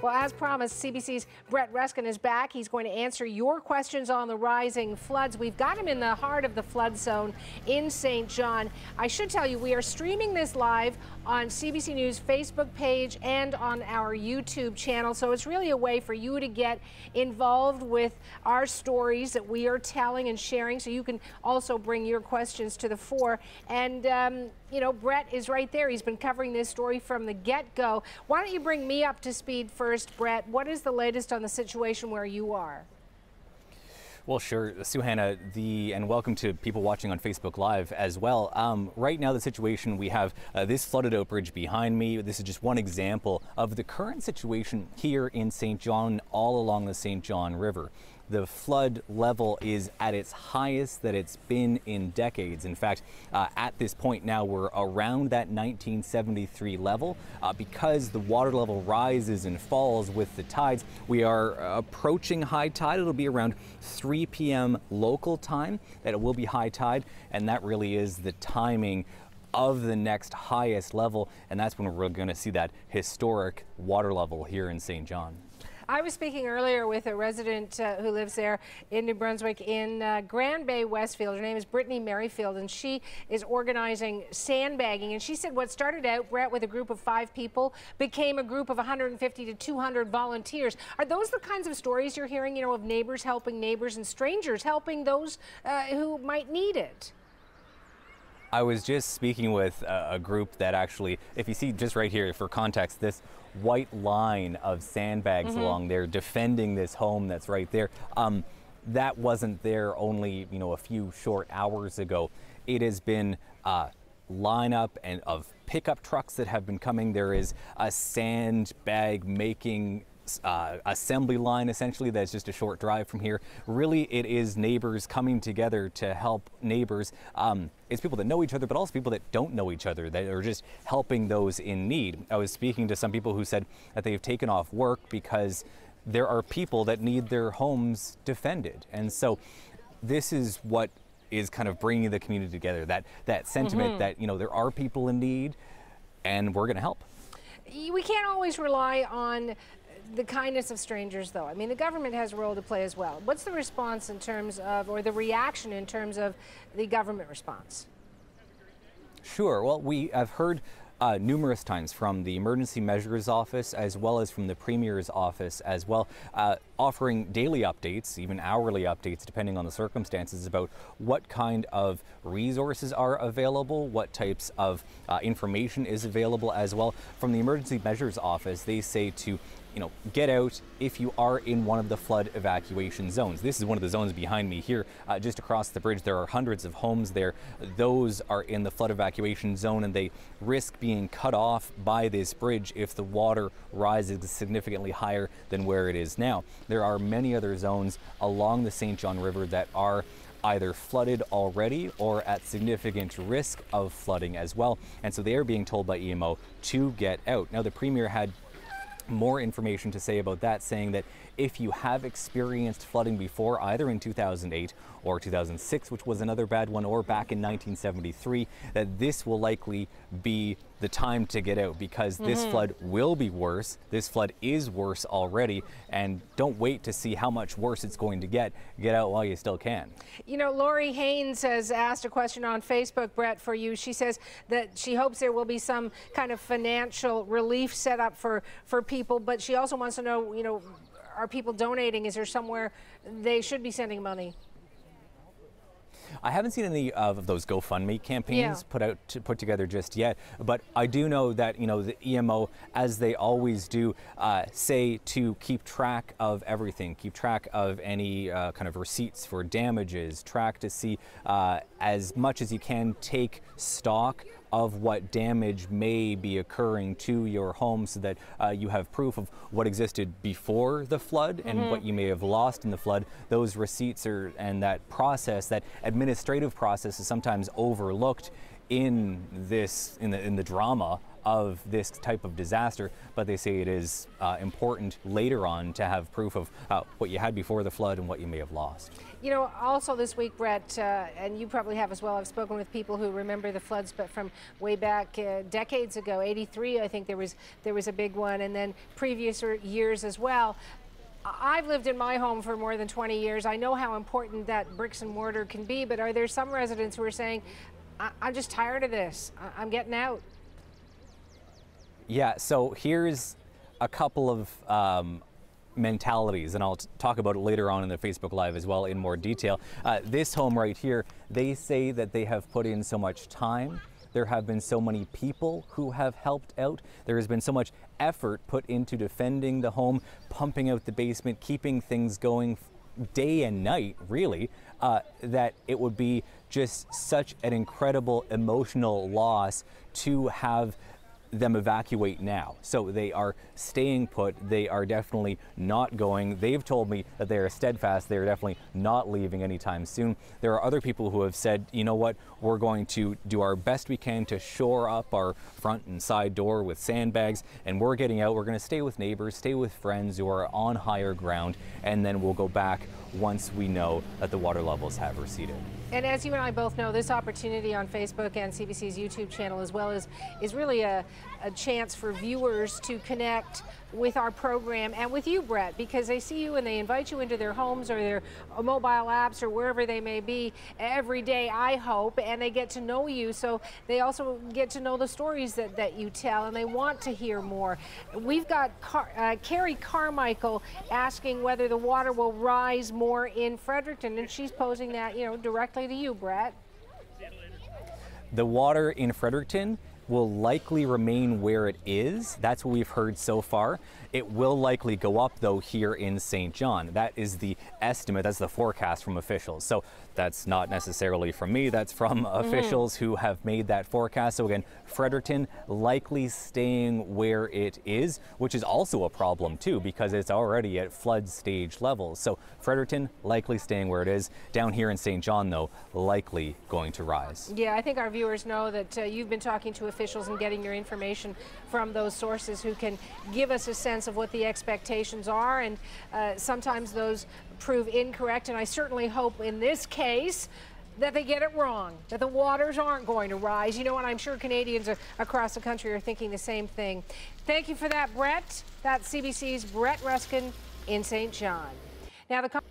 Well, as promised, CBC's Brett Ruskin is back. He's going to answer your questions on the rising floods. We've got him in the heart of the flood zone in St. John. I should tell you, we are streaming this live on CBC News Facebook page and on our YouTube channel. So it's really a way for you to get involved with our stories that we are telling and sharing, so you can also bring your questions to the fore. And, you know, Brett is right there. He's been covering this story from the get-go. Why don't you bring me up to speed first, Brett? What is the latest on the situation where you are? Well, sure, Suhanna, and welcome to people watching on Facebook Live as well. Right now, the situation, we have this flooded out bridge behind me. This is just one example of the current situation here in St. John, all along the St. John River. The flood level is at its highest that it's been in decades. In fact, at this point now, we're around that 1973 level. Because the water level rises and falls with the tides, we are approaching high tide. It'll be around 3 p.m. local time that it will be high tide, and that really is the timing of the next highest level, and that's when we're going to see that historic water level here in St. John. I was speaking earlier with a resident who lives there in New Brunswick in Grand Bay, Westfield. Her name is Brittany Merrifield, and she is organizing sandbagging. And she said what started out, Brett, with a group of 5 people became a group of 150 to 200 volunteers. Are those the kinds of stories you're hearing, you know, of neighbors helping neighbors and strangers helping those who might need it? I was just speaking with a group that actually, if you see just right here, for context, this white line of sandbags along there defending this home that's right there, that wasn't there only, you know, a few short hours ago. It has been lineup and of pickup trucks that have been coming. There is a sandbag making assembly line, essentially, that's just a short drive from here. Really, it is neighbors coming together to help neighbors. It's people that know each other, but also people that don't know each other, that are just helping those in need. I was speaking to some people who said that they've taken off work because there are people that need their homes defended. And so this is what is kind of bringing the community together, that sentiment that, you know, there are people in need and we're going to help. We can't always rely on the kindness of strangers, though. I mean, the government has a role to play as well. What's the response in terms of, or the reaction in terms of the government response? Sure. Well, we have heard numerous times from the Emergency Measures Office as well as from the Premier's office as well, offering daily updates, even hourly updates, depending on the circumstances, about what kind of resources are available, what types of information is available as well. From the Emergency Measures Office, they say to, you know, get out if you are in one of the flood evacuation zones. This is one of the zones behind me here, just across the bridge. There are hundreds of homes there. Those are in the flood evacuation zone, and they risk being cut off by this bridge if the water rises significantly higher than where it is now. There are many other zones along the St. John River that are either flooded already or at significant risk of flooding as well. And so they are being told by EMO to get out. Now, the Premier had more information to say about that, saying that if you have experienced flooding before, either in 2008 or 2006, which was another bad one, or back in 1973, that this will likely be the time to get out, because this flood will be worse. This flood is worse already, and don't wait to see how much worse it's going to get. Get out while you still can. You know, Lori Haynes has asked a question on Facebook, Brett, for you. She says that she hopes there will be some kind of financial relief set up for people, but she also wants to know, you know, are people donating? Is there somewhere they should be sending money? I haven't seen any of those GoFundMe campaigns put together just yet, but I do know that, you know, the EMO, as they always do, say to keep track of everything, keep track of any kind of receipts for damages, track to see as much as you can, take stock of what damage may be occurring to your home, so that you have proof of what existed before the flood and what you may have lost in the flood. Those receipts and that process, that administrative process, is sometimes overlooked in the drama of this type of disaster, but they say it is important later on to have proof of what you had before the flood and what you may have lost. You know, also this week, Brett, and you probably have as well, I've spoken with people who remember the floods, but from way back decades ago, 83, I think there was a big one, and then previous years as well. I've lived in my home for more than 20 years. I know how important that bricks and mortar can be, but are there some residents who are saying, I'm just tired of this, I'm getting out? Yeah, so here's a couple of mentalities, and I'll talk about it later on in the Facebook Live as well in more detail. This home right here, they say that they have put in so much time. There have been so many people who have helped out. There has been so much effort put into defending the home, pumping out the basement, keeping things going day and night, really, that it would be just such an incredible emotional loss to have them evacuate now. So they are staying put. They are definitely not going. They've told me that they are steadfast. They are definitely not leaving anytime soon. There are other people who have said, you know what, we're going to do our best we can to shore up our front and side door with sandbags, and we're getting out. We're going to stay with neighbors, stay with friends who are on higher ground, and then we'll go back once we know that the water levels have receded. And as you and I both know, this opportunity on Facebook and CBC's YouTube channel as well is really a chance for viewers to connect with our program and with you, Brett, because they see you and they invite you into their homes or their mobile apps or wherever they may be every day, I hope, and they get to know you, so they also get to know the stories that you tell, and they want to hear more. We've got Carrie Carmichael asking whether the water will rise more in Fredericton, and she's posing that, you know, directly to you, Brett. The water in Fredericton will likely remain where it is. That's what we've heard so far. It will likely go up, though, here in St. John. That is the estimate, that's the forecast from officials. So that's not necessarily from me, that's from officials who have made that forecast. So again, Fredericton likely staying where it is, which is also a problem too, because it's already at flood stage levels. So Fredericton likely staying where it is. Down here in St. John, though, likely going to rise. Yeah, I think our viewers know that you've been talking to officials and getting your information from those sources who can give us a sense of what the expectations are, and sometimes those prove incorrect, and I certainly hope in this case that they get it wrong, that the waters aren't going to rise. You know, and I'm sure Canadians across the country are thinking the same thing. Thank you for that, Brett. That's CBC's Brett Ruskin in St. John. Now, the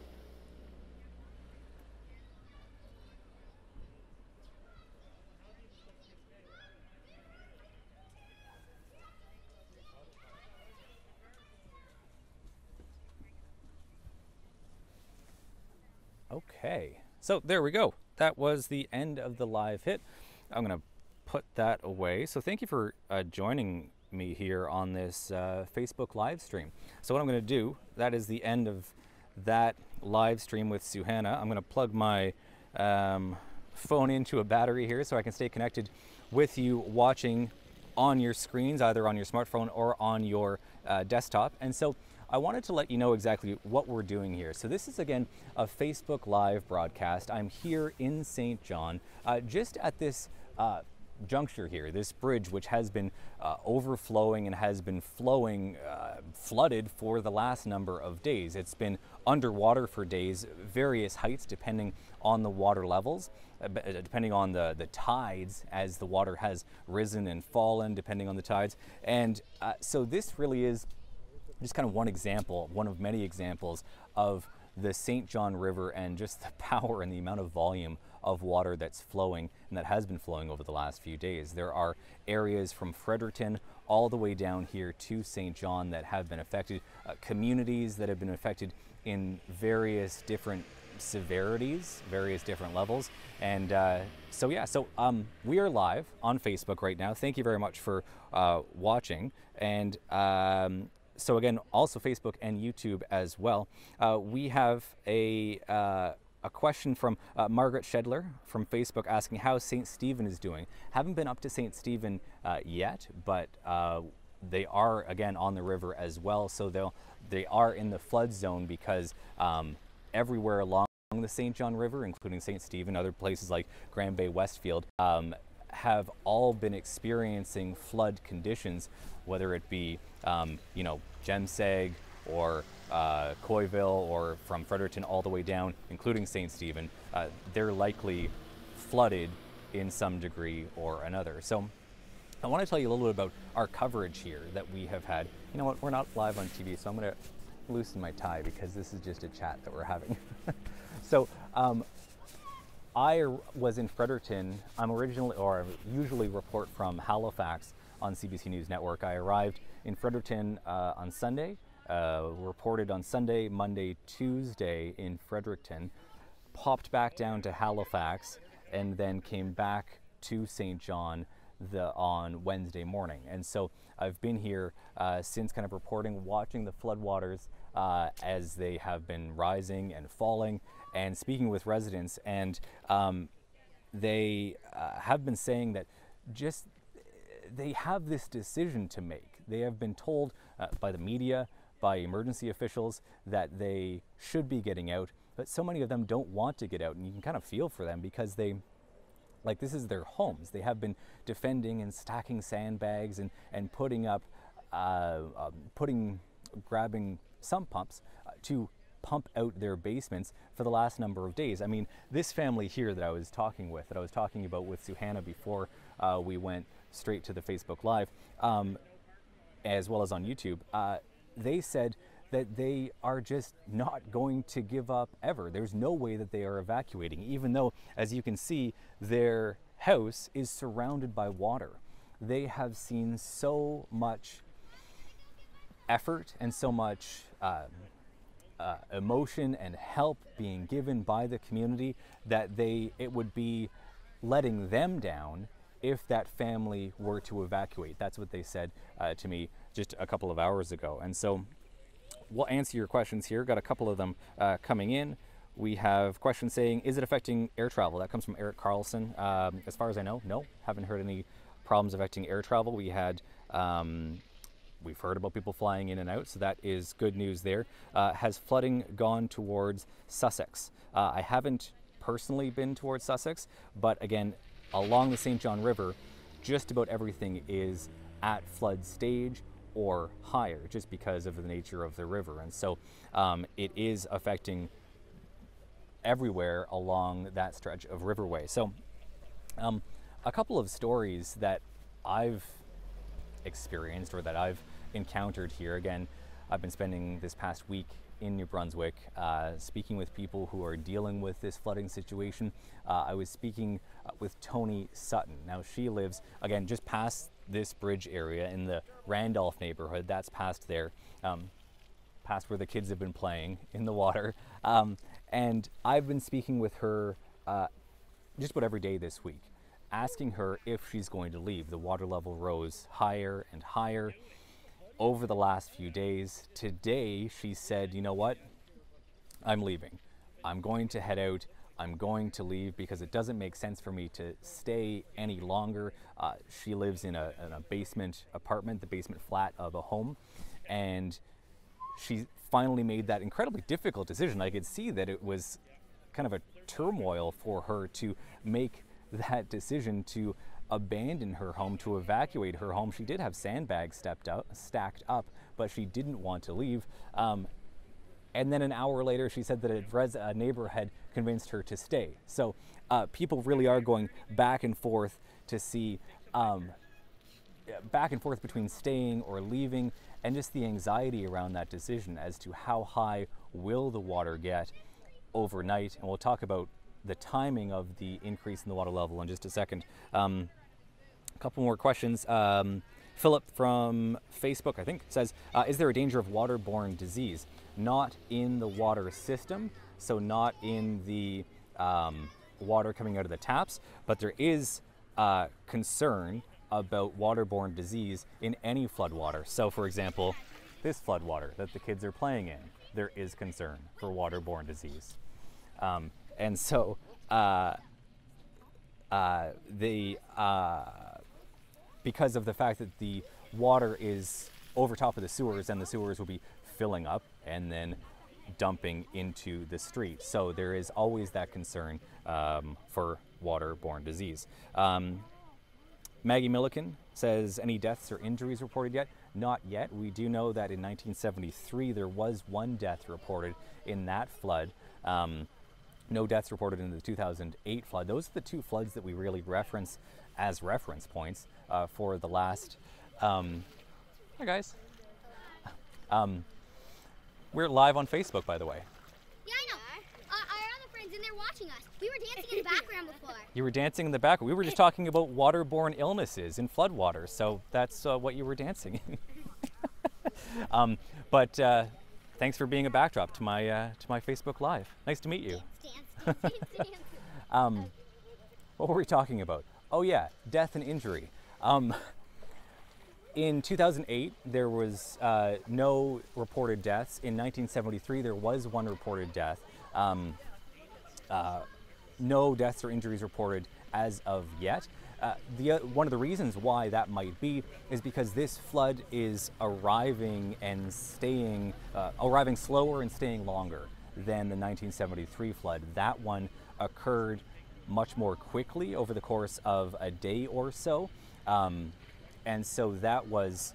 Okay, so there we go. That was the end of the live hit. I'm going to put that away. So thank you for joining me here on this Facebook live stream. So what I'm going to do, that is the end of that live stream with Suhanna. I'm going to plug my phone into a battery here so I can stay connected with you watching on your screens, either on your smartphone or on your desktop. And so I wanted to let you know exactly what we're doing here. So this is, again, a Facebook Live broadcast. I'm here in St. John, just at this juncture here, this bridge, which has been overflowing and has been flooded for the last number of days. It's been underwater for days, various heights depending on the water levels, depending on the tides, as the water has risen and fallen, depending on the tides. And so this really is just kind of one example, one of many examples of the St. John River and just the power and the amount of volume of water that's flowing and that has been flowing over the last few days. There are areas from Fredericton all the way down here to St. John that have been affected, communities that have been affected in various different severities, various different levels. And so we are live on Facebook right now. Thank you very much for watching. And so again, also Facebook and YouTube as well. We have a question from Margaret Shedler from Facebook asking how St. Stephen is doing. Haven't been up to St. Stephen yet, but they are, again, on the river as well. So they are in the flood zone because everywhere along the St. John River, including St. Stephen, other places like Grand Bay, Westfield, have all been experiencing flood conditions, whether it be, you know, Gemseg or Coyville, or from Fredericton all the way down, including St. Stephen. They're likely flooded in some degree or another. So I want to tell you a little bit about our coverage here that we have had. You know what, we're not live on TV, so I'm going to loosen my tie because this is just a chat that we're having. So I was in Fredericton. I'm usually report from Halifax on CBC News Network. I arrived in Fredericton on Sunday, reported on Sunday, Monday, Tuesday in Fredericton, popped back down to Halifax, and then came back to St. John on Wednesday morning. And so I've been here since, kind of reporting, watching the floodwaters as they have been rising and falling, and speaking with residents. And they have been saying that they have this decision to make. They have been told by the media, by emergency officials, that they should be getting out, but so many of them don't want to get out, and you can kind of feel for them because this is their homes. They have been defending and stacking sandbags and putting up, grabbing sump pumps to pump out their basements for the last number of days. I mean, this family here that I was talking about with Suhana before we went straight to the Facebook Live, as well as on YouTube, they said that they are just not going to give up ever. There's no way that they are evacuating, even though, as you can see, their house is surrounded by water. They have seen so much effort and so much emotion and help being given by the community that it would be letting them down if that family were to evacuate. That's what they said to me just a couple of hours ago. And so we'll answer your questions here. Got a couple of them coming in. We have questions saying, is it affecting air travel? That comes from Eric Carlson. As far as I know, no, haven't heard any problems affecting air travel. We've heard about people flying in and out, so that is good news there. Has flooding gone towards Sussex? I haven't personally been towards Sussex, but again, along the St. John River, just about everything is at flood stage or higher, just because of the nature of the river. And so it is affecting everywhere along that stretch of riverway. So a couple of stories that I've experienced or that I've encountered here. Again, I've been spending this past week in New Brunswick speaking with people who are dealing with this flooding situation. I was speaking with Tony Sutton. Now, she lives, again, just past this bridge area in the Randolph neighborhood. That's past there, past where the kids have been playing in the water. And I've been speaking with her just about every day this week, asking her if she's going to leave. The water level rose higher and higher over the last few days. Today, she said, you know what? I'm leaving. I'm going to head out. I'm going to leave because it doesn't make sense for me to stay any longer. She lives in a basement apartment, the basement flat of a home, and she finally made that incredibly difficult decision. I could see that it was kind of a turmoil for her to make that decision to abandon her home, to evacuate her home. She did have sandbags stacked up, but she didn't want to leave. And then an hour later, she said that a neighbor had convinced her to stay. So people really are going back and forth to see, back and forth between staying or leaving, and just the anxiety around that decision as to how high will the water get overnight. And we'll talk about the timing of the increase in the water level in just a second. A couple more questions. Philip from Facebook, I think, says, is there a danger of waterborne disease? Not in the water system, so not in the water coming out of the taps, but there is concern about waterborne disease in any floodwater. So, for example, this floodwater that the kids are playing in, there is concern for waterborne disease. And so because of the fact that the water is over top of the sewers, and the sewers will be filling up and then dumping into the street. So there is always that concern for waterborne disease. Maggie Milliken says, any deaths or injuries reported yet? Not yet. We do know that in 1973 there was one death reported in that flood. No deaths reported in the 2008 flood. Those are the two floods that we really reference as reference points for the last... Hi guys. We're live on Facebook, by the way. Yeah, I know. Our other friends, and they're watching us. We were dancing in the background before. You were dancing in the back. We were just talking about waterborne illnesses in floodwaters, so that's what you were dancing in. But thanks for being a backdrop to my Facebook Live. Nice to meet you. Dance. What were we talking about? Oh yeah, death and injury. In 2008, there was no reported deaths. In 1973, there was one reported death. No deaths or injuries reported as of yet. One of the reasons why that might be is because this flood is arriving slower and staying longer than the 1973 flood. That one occurred much more quickly over the course of a day or so. And so that was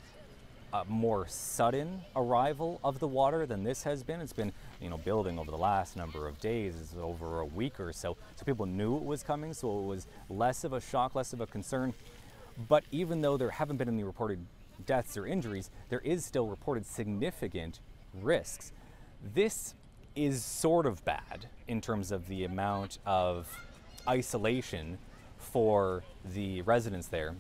a more sudden arrival of the water than this has been. It's been, building over the last number of days, it's over a week or so. So people knew it was coming, so it was less of a shock, less of a concern. But even though there haven't been any reported deaths or injuries, there is still reported significant risks. This is sort of bad in terms of the amount of isolation for the residents there.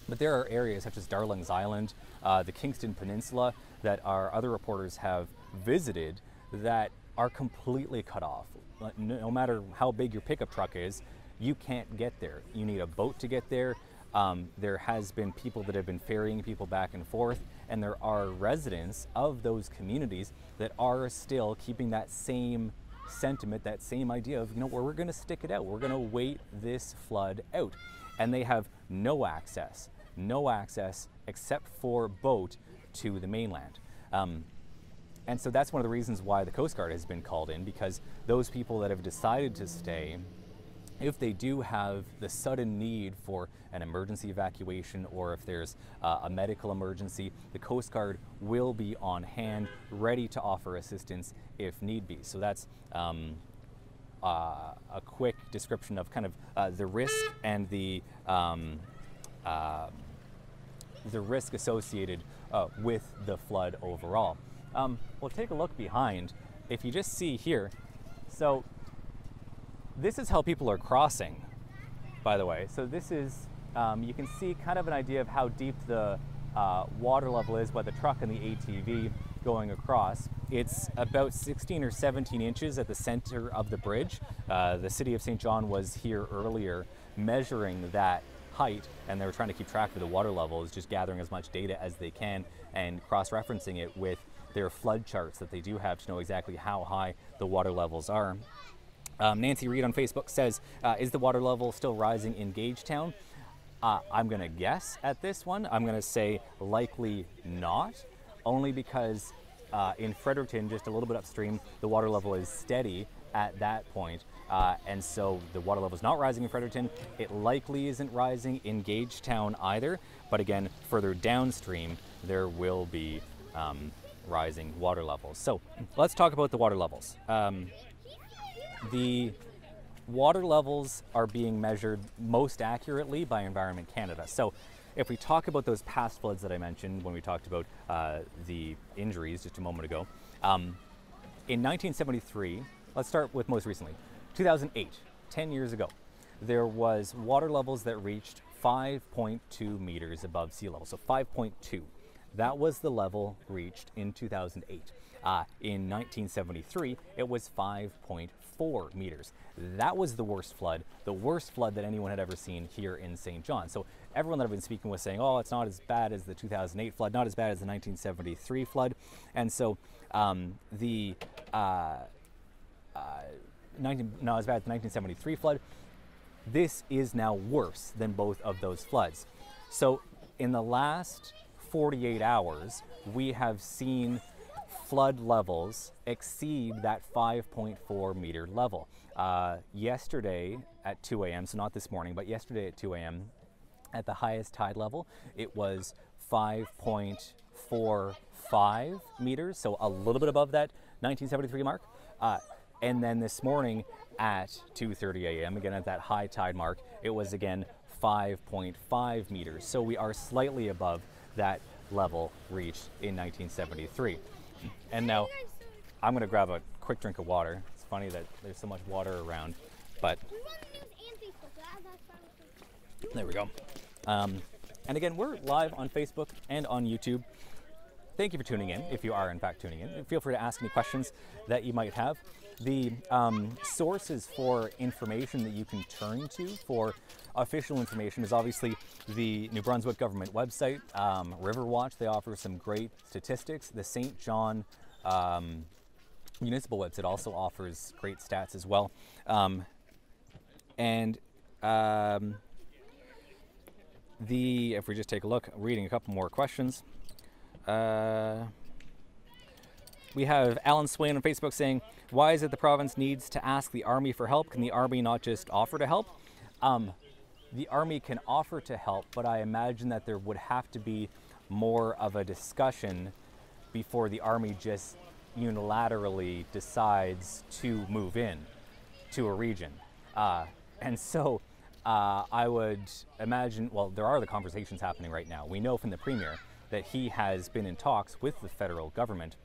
But there are areas such as Darling's Island, the Kingston Peninsula, that our other reporters have visited that are completely cut off. No matter how big your pickup truck is, you can't get there. You need a boat to get there. There has been people that have been ferrying people back and forth, and there are residents of those communities that are still keeping that same sentiment, that same idea of, we're going to stick it out. We're going to wait this flood out. And they have no access except for boat to the mainland. And so that's one of the reasons why the Coast Guard has been called in, because those people that have decided to stay, if they do have the sudden need for an emergency evacuation, or if there's a medical emergency, the Coast Guard will be on hand, ready to offer assistance if need be. So that's a quick description of kind of the risk and the risk associated with the flood overall. We'll take a look behind. If you just see here, so this is how people are crossing, by the way. So this is, you can see kind of an idea of how deep the water level is by the truck and the ATV going across. It's about 16 or 17 inches at the center of the bridge. The city of St. John was here earlier measuring that height, and they were trying to keep track of the water levels, just gathering as much data as they can and cross-referencing it with their flood charts that they do have to know exactly how high the water levels are. Nancy Reed on Facebook says, is the water level still rising in Gagetown? I'm going to guess at this one. I'm going to say likely not, only because in Fredericton, just a little bit upstream, the water level is steady at that point. And so the water level is not rising in Fredericton. It likely isn't rising in Gagetown either. But again, further downstream, there will be rising water levels. So let's talk about the water levels. The water levels are being measured most accurately by Environment Canada. So if we talk about those past floods that I mentioned when we talked about the injuries just a moment ago, in 1973, let's start with most recently, 2008, 10 years ago, there was water levels that reached 5.2 meters above sea level, so 5.2. That was the level reached in 2008. In 1973, it was 5.4 meters. That was the worst flood that anyone had ever seen here in St. John. So everyone that I've been speaking with saying, oh, it's not as bad as the 2008 flood, not as bad as the 1973 flood. And so not as bad as the 1973 flood. This is now worse than both of those floods. So in the last 48 hours, we have seen flood levels exceed that 5.4 meter level. Yesterday at 2 a.m., so not this morning, but yesterday at 2 a.m., At the highest tide level, it was 5.45 meters, so a little bit above that 1973 mark. And then this morning at 2:30 a.m., again at that high tide mark, it was again 5.5 meters. So we are slightly above that level reached in 1973. And now I'm going to grab a quick drink of water. It's funny that there's so much water around, but there we go. And again, we're live on Facebook and on YouTube. Thank you for tuning in, if you are in fact tuning in. And feel free to ask any questions that you might have. The sources for information that you can turn to for official information is obviously the New Brunswick government website, Riverwatch. They offer some great statistics. The St. John municipal website also offers great stats as well. If we just take a look, reading a couple more questions. We have Alan Swain on Facebook saying, why is it the province needs to ask the Army for help? Can the Army not just offer to help? The Army can offer to help, but I imagine that there would have to be more of a discussion before the Army just unilaterally decides to move in to a region. And so I would imagine, well, there are the conversations happening right now. We know from the Premier that he has been in talks with the federal government.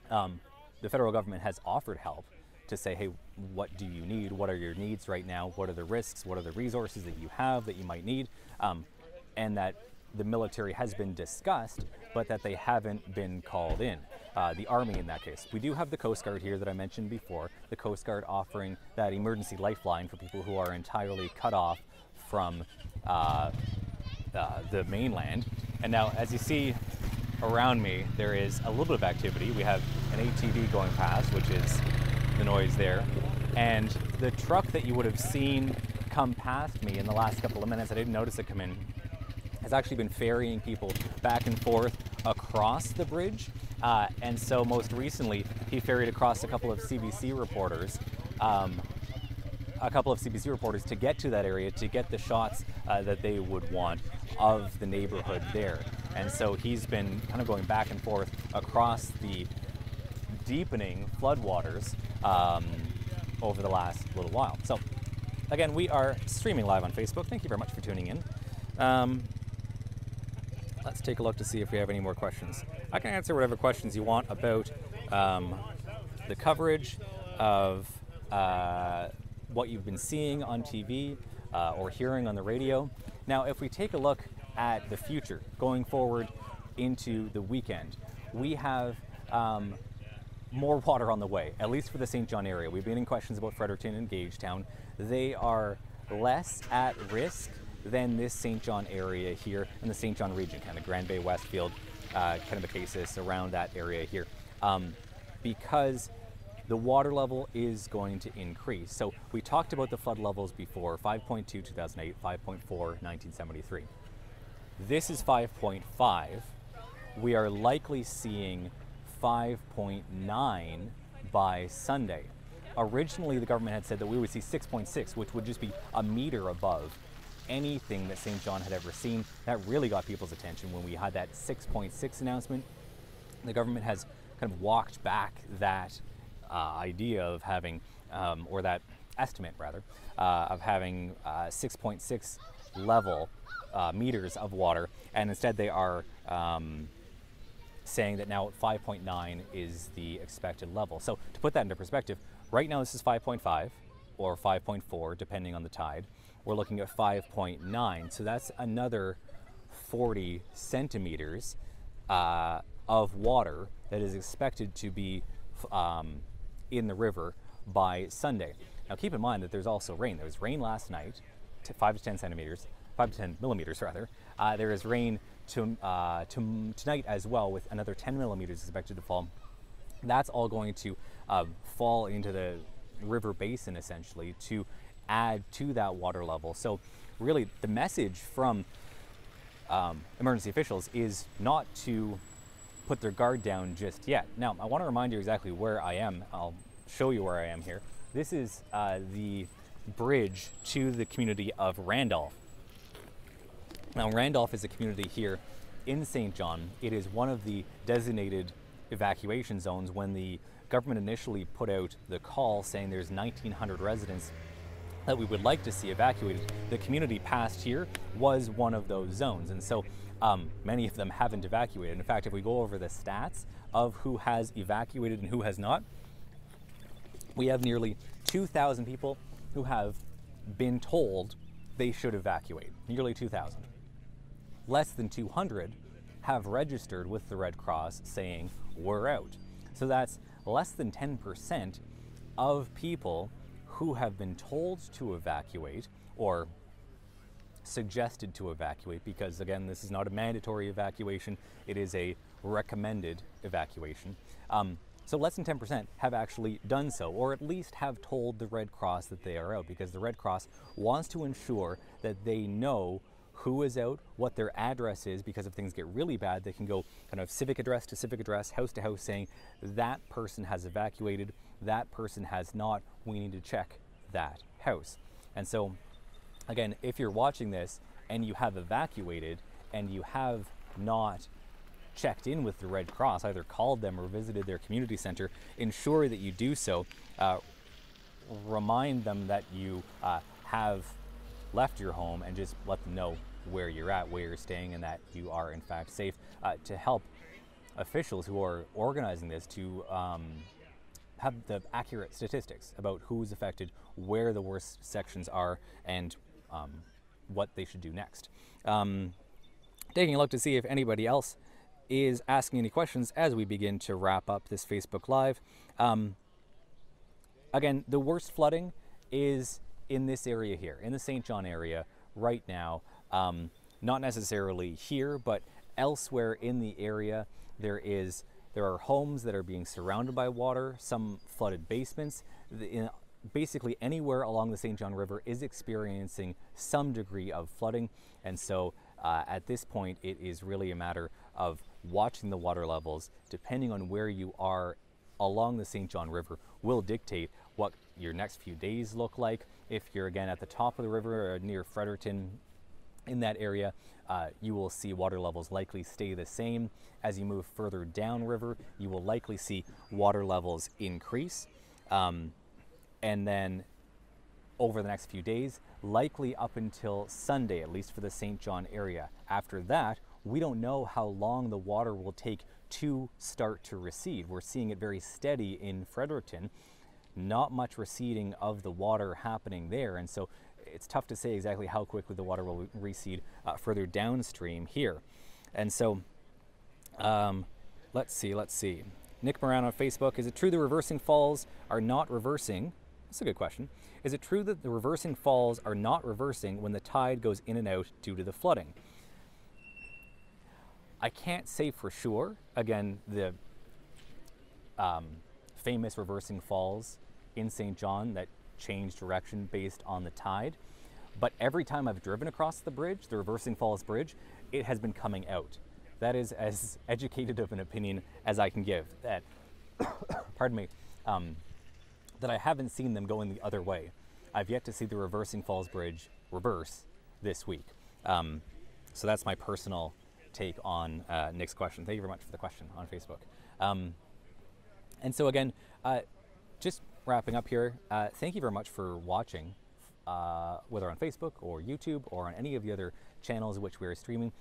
The federal government has offered help to say, hey, what do you need? What are your needs right now? What are the risks? What are the resources that you have that you might need? And that the military has been discussed, but that they haven't been called in. The Army in that case. We do have the Coast Guard here that I mentioned before. The Coast Guard offering that emergency lifeline for people who are entirely cut off from the mainland. And now, as you see around me, there is a little bit of activity. We have an ATV going past, which is the noise there. And the truck that you would have seen come past me in the last couple of minutes, I didn't notice it come in, has actually been ferrying people back and forth across the bridge. And so most recently, he ferried across a couple of CBC reporters to get to that area, to get the shots that they would want of the neighborhood there. And so he's been kind of going back and forth across the deepening floodwaters over the last little while. So again, we are streaming live on Facebook. Thank you very much for tuning in. Let's take a look to see if we have any more questions. I can answer whatever questions you want about the coverage of what you've been seeing on TV or hearing on the radio. Now, if we take a look at the future, going forward into the weekend, we have more water on the way, at least for the St. John area. We've been getting questions about Fredericton and Gagetown. They are less at risk than this St. John area here in the St. John region, kind of Grand Bay, Westfield, Kennebecasis, around that area here, because the water level is going to increase. So we talked about the flood levels before, 5.2 2008, 5.4 1973. This is 5.5. We are likely seeing 5.9 by Sunday. Originally, the government had said that we would see 6.6, which would just be a meter above anything that St. John had ever seen. That really got people's attention when we had that 6.6 announcement. The government has kind of walked back that idea of having, or that estimate rather, of having 6.6 level meters of water, and instead they are saying that now 5.9 is the expected level. So to put that into perspective, right now this is 5.5 or 5.4 depending on the tide. We're looking at 5.9, so that's another 40 centimeters of water that is expected to be in the river by Sunday. Now keep in mind that there's also rain. There was rain last night, 5 to 10 centimeters, 5 to 10 millimeters rather. There is rain tonight as well, with another 10 millimeters expected to fall. That's all going to fall into the river basin essentially to add to that water level. So really the message from emergency officials is not to put their guard down just yet. Now, I want to remind you exactly where I am. I'll show you where I am here. This is the bridge to the community of Randolph. Now, Randolph is a community here in St. John. It is one of the designated evacuation zones. When the government initially put out the call saying there's 1,900 residents that we would like to see evacuated, the community past here was one of those zones. And so many of them haven't evacuated. In fact, if we go over the stats of who has evacuated and who has not, we have nearly 2,000 people who have been told they should evacuate, nearly 2,000. Less than 200 have registered with the Red Cross saying we're out. So that's less than 10% of people who have been told to evacuate or suggested to evacuate, because again, this is not a mandatory evacuation, it is a recommended evacuation. So less than 10% have actually done so, or at least have told the Red Cross that they are out, because the Red Cross wants to ensure that they know who is out, what their address is, because if things get really bad, they can go kind of civic address to civic address, house to house, saying that person has evacuated, that person has not, we need to check that house. And so, again, if you're watching this and you have evacuated and you have not checked in with the Red Cross, either called them or visited their community center, ensure that you do so. Remind them that you have left your home, and just let them know where you're at, where you're staying, and that you are in fact safe, to help officials who are organizing this to have the accurate statistics about who's affected, where the worst sections are, and what they should do next. Taking a look to see if anybody else is asking any questions as we begin to wrap up this Facebook Live. Again, the worst flooding is in this area here, in the St. John area right now. Not necessarily here, but elsewhere in the area, there are homes that are being surrounded by water, some flooded basements. Basically anywhere along the St. John River is experiencing some degree of flooding. And so at this point, it is really a matter of watching the water levels. Depending on where you are along the St. John River will dictate what your next few days look like. If you're again at the top of the river or near Fredericton, in that area, you will see water levels likely stay the same. As you move further downriver, you will likely see water levels increase. And then over the next few days, likely up until Sunday, at least for the St. John area. After that, we don't know how long the water will take to start to recede. We're seeing it very steady in Fredericton, not much receding of the water happening there. And so it's tough to say exactly how quickly the water will recede further downstream here. And so let's see. Nick Moran on Facebook, is it true the reversing falls are not reversing? That's a good question. Is it true that the reversing falls are not reversing when the tide goes in and out due to the flooding? I can't say for sure. Again, the famous reversing falls in St. John that change direction based on the tide. But every time I've driven across the bridge, the reversing falls bridge, it has been coming out. That is as educated of an opinion as I can give. That, pardon me, that I haven't seen them going the other way. I've yet to see the reversing falls bridge reverse this week. So that's my personal take on Nick's question. Thank you very much for the question on Facebook. And so again, just wrapping up here, thank you very much for watching, whether on Facebook or YouTube or on any of the other channels which we are streaming.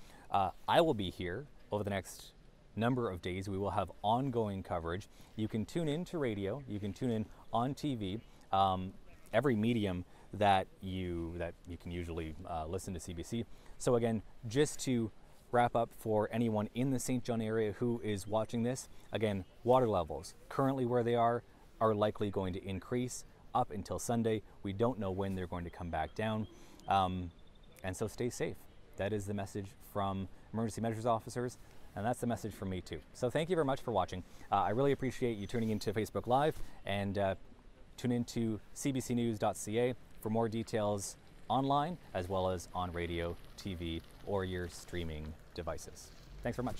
I will be here over the next number of days. We will have ongoing coverage. You can tune in to radio, you can tune in on TV, every medium that you can usually listen to CBC. So again, just to wrap up for anyone in the St. John area who is watching this, again, water levels currently where they are likely going to increase up until Sunday. We don't know when they're going to come back down. And so stay safe. That is the message from emergency measures officers, and that's the message from me too. So thank you very much for watching. I really appreciate you tuning into Facebook Live, and tune into CBCNews.ca for more details online, as well as on radio, TV, or your streaming devices. Thanks very much.